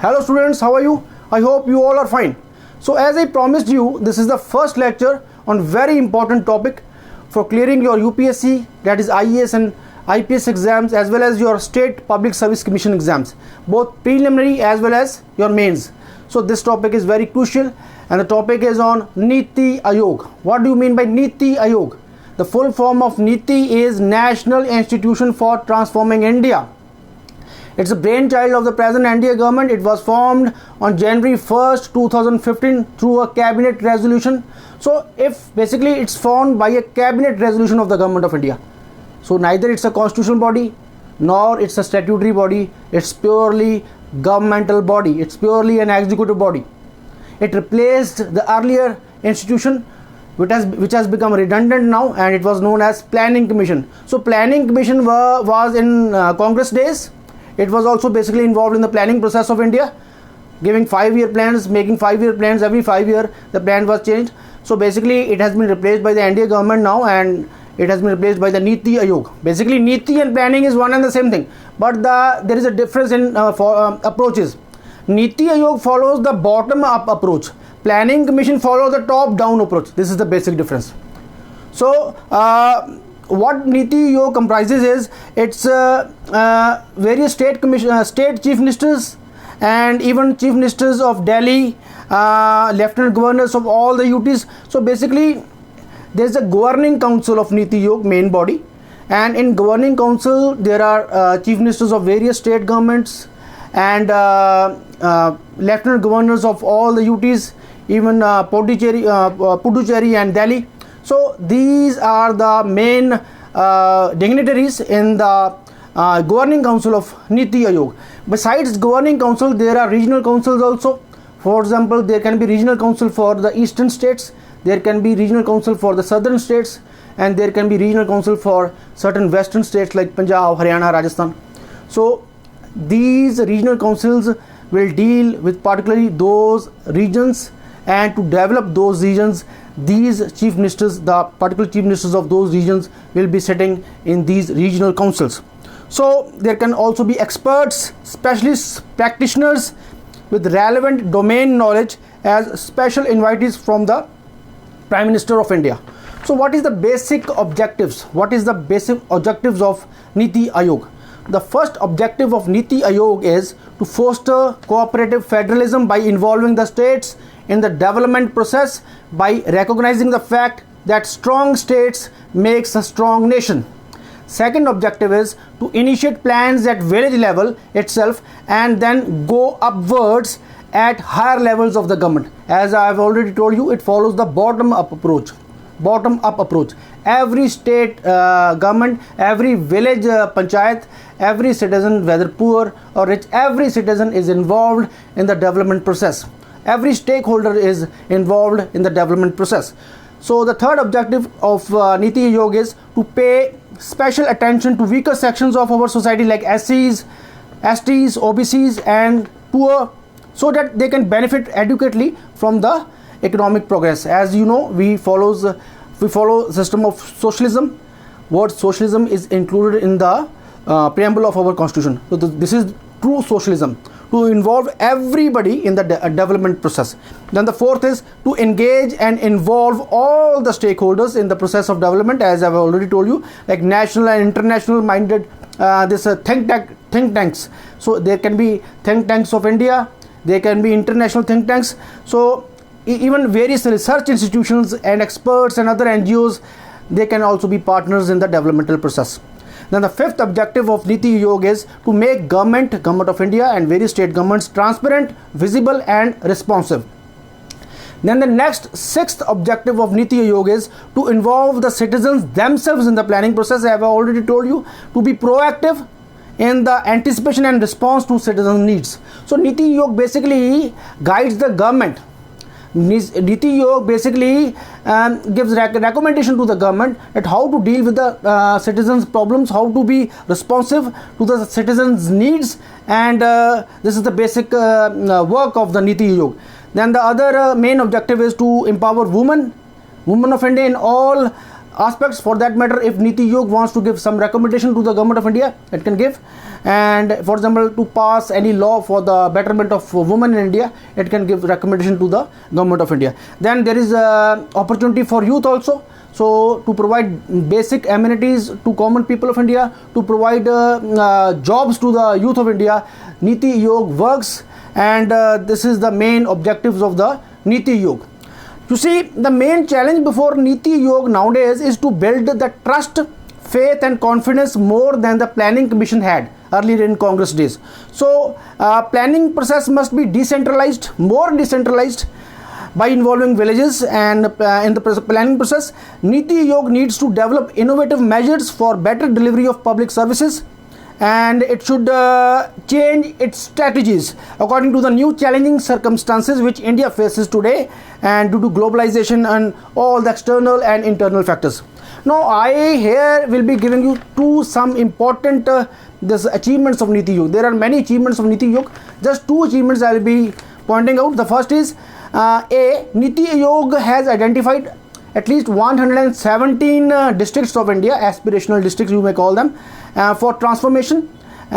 Hello students, how are you? I hope you all are fine. So as I promised you, this is the first lecture on very important topic for clearing your UPSC, that is IAS and IPS exams, as well as your state public service commission exams, both preliminary as well as your mains. So this topic is very crucial, and the topic is on Niti Aayog. What do you mean by Niti Aayog? The full form of Niti is National Institution for Transforming India. It's a brainchild of the present NDA government. It was formed on January 1st, 2015 through a cabinet resolution. So if basically it's formed by a cabinet resolution of the government of India. So neither it's a constitutional body nor it's a statutory body. It's purely governmental body. It's purely an executive body. It replaced the earlier institution which has become redundant now, and it was known as Planning Commission. So Planning Commission was in Congress days. It was also basically involved in the planning process of India, giving 5-year plans, making 5-year plans. Every 5 years the plan was changed. So basically it has been replaced by the NDA government now, and it has been replaced by the Niti Aayog. Basically Niti and planning is one and the same thing, but there is a difference in approaches. Niti Aayog follows the bottom up approach. Planning Commission follows the top down approach. This is the basic difference. So what Niti Aayog comprises is it's various state chief ministers and even chief ministers of Delhi, lieutenant governors of all the UTs. So basically there is a governing council of Niti Aayog, main body, and in governing council there are chief ministers of various state governments and lieutenant governors of all the UTs, even Puducherry and Delhi. So these are the main dignitaries in the governing council of Niti Aayog. Besides governing council, there are regional councils also. For example, there can be regional council for the eastern states, there can be regional council for the southern states, and there can be regional council for certain western states like Punjab, Haryana, Rajasthan. So these regional councils will deal with particularly those regions, and to develop those regions, these chief ministers, the particular chief ministers of those regions, will be sitting in these regional councils. So there can also be experts, specialists, practitioners with relevant domain knowledge as special invitees from the Prime Minister of India. So what is the basic objectives? What is the basic objectives of Niti Aayog? The first objective of Niti Aayog is to foster cooperative federalism by involving the states in the development process, by recognizing the fact that strong states makes a strong nation. Second objective is to initiate plans at village level itself and then go upwards at higher levels of the government. As I have already told you, it follows the bottom up approach. Every state government, every village panchayat, every citizen, whether poor or rich, every citizen is involved in the development process. Every stakeholder is involved in the development process. So the third objective of Niti Aayog is to pay special attention to weaker sections of our society like SCs, STs, OBCs and poor, so that they can benefit adequately from the economic progress. As you know, we follow system of socialism. Word socialism is included in the preamble of our constitution. So this is true socialism, to involve everybody in the development process. Then the fourth is to engage and involve all the stakeholders in the process of development, as I've already told you, like national and international minded think tanks. So there can be think tanks of India, there can be international think tanks. So even various research institutions and experts and other NGOs, they can also be partners in the developmental process. Then the fifth objective of Niti Aayog is to make government of India and various state governments transparent, visible and responsive. Then the next sixth objective of Niti Aayog is to involve the citizens themselves in the planning process. I have already told you, to be proactive in the anticipation and response to citizen needs. So Niti Aayog basically guides the government. Niti Aayog basically gives recommendation to the government at how to deal with the citizens' problems, how to be responsive to the citizens' needs, and this is the basic work of the Niti Aayog. Then the other main objective is to empower women of India in all aspects. For that matter, if Niti Aayog wants to give some recommendation to the government of India, it can give. And for example, to pass any law for the betterment of women in India, it can give recommendation to the government of India. Then there is opportunity for youth also. So to provide basic amenities to common people of India, to provide jobs to the youth of India, Niti Aayog works, and this is the main objectives of the Niti Aayog. You see, the main challenge before Niti Aayog nowadays is to build the trust, faith and confidence more than the planning commission had earlier in Congress days. So planning process must be decentralized, more decentralized, by involving villages. And in the planning process, Niti Aayog needs to develop innovative measures for better delivery of public services, and it should change its strategies according to the new challenging circumstances which India faces today, and due to globalization and all the external and internal factors. Now I here will be giving you some important this achievements of Niti Aayog. There are many achievements of Niti Aayog. Just 2 achievements I will be pointing out. The first is Niti Aayog has identified at least 117 districts of India, aspirational districts you may call them, for transformation.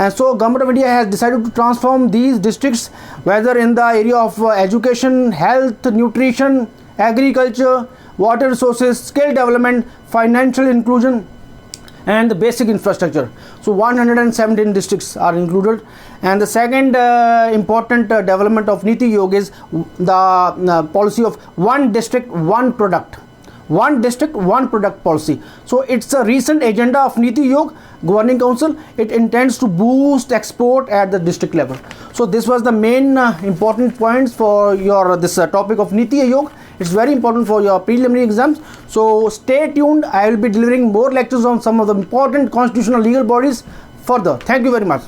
So government of India has decided to transform these districts, whether in the area of education, health, nutrition, agriculture, water resources, skill development, financial inclusion and the basic infrastructure. So 117 districts are included. And the second important development of Niti Aayog is the policy of one district, one product. One district, one product policy. So it's a recent agenda of Niti Aayog Governing Council. It intends to boost export at the district level. So this was the main important points for your this topic of Niti Aayog. It's very important for your preliminary exams. So stay tuned. I will be delivering more lectures on some of the important constitutional legal bodies further. Thank you very much.